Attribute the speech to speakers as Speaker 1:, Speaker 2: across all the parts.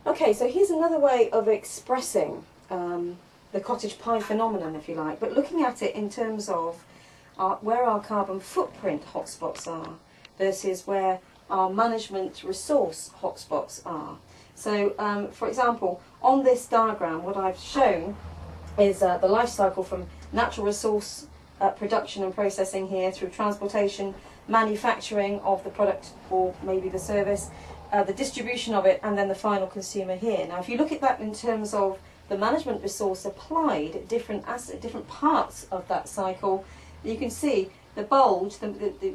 Speaker 1: Okay, so here's another way of expressing the cottage pie phenomenon, if you like, but looking at it in terms of where our carbon footprint hotspots are versus where our management resource hotspots are. So, for example, on this diagram, what I've shown is the life cycle from natural resource production and processing here through transportation, manufacturing of the product or maybe the service, the distribution of it, and then the final consumer here. Now, if you look at that in terms of the management resource applied at different parts of that cycle, you can see the bulge, the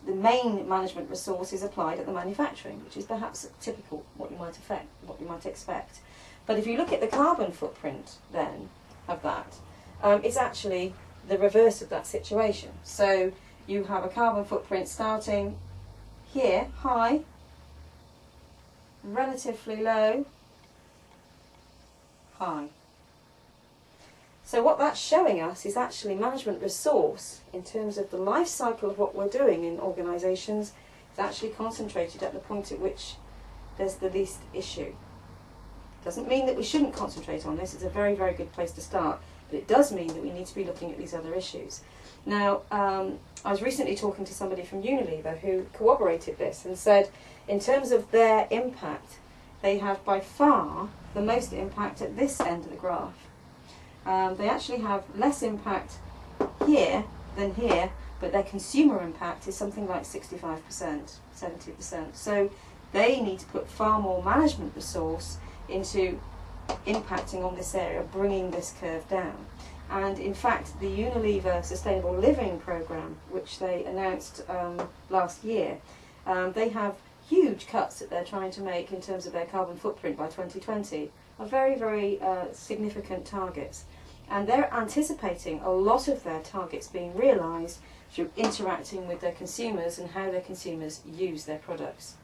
Speaker 1: main management resource is applied at the manufacturing, which is perhaps typical what you might expect. But if you look at the carbon footprint then of that, it's actually the reverse of that situation. So you have a carbon footprint starting here, high, relatively low, high. So what that's showing us is actually management resource in terms of the life cycle of what we're doing in organisations is actually concentrated at the point at which there's the least issue. Doesn't mean that we shouldn't concentrate on this. It's a very, very good place to start. But it does mean that we need to be looking at these other issues. Now, I was recently talking to somebody from Unilever who corroborated this and said, in terms of their impact, they have by far the most impact at this end of the graph. They actually have less impact here than here, but their consumer impact is something like 65%, 70%. So they need to put far more management resource into impacting on this area, bringing this curve down. And in fact, the Unilever Sustainable Living Programme, which they announced last year, they have huge cuts that they're trying to make in terms of their carbon footprint by 2020, are very, very significant targets. And they're anticipating a lot of their targets being realised through interacting with their consumers and how their consumers use their products.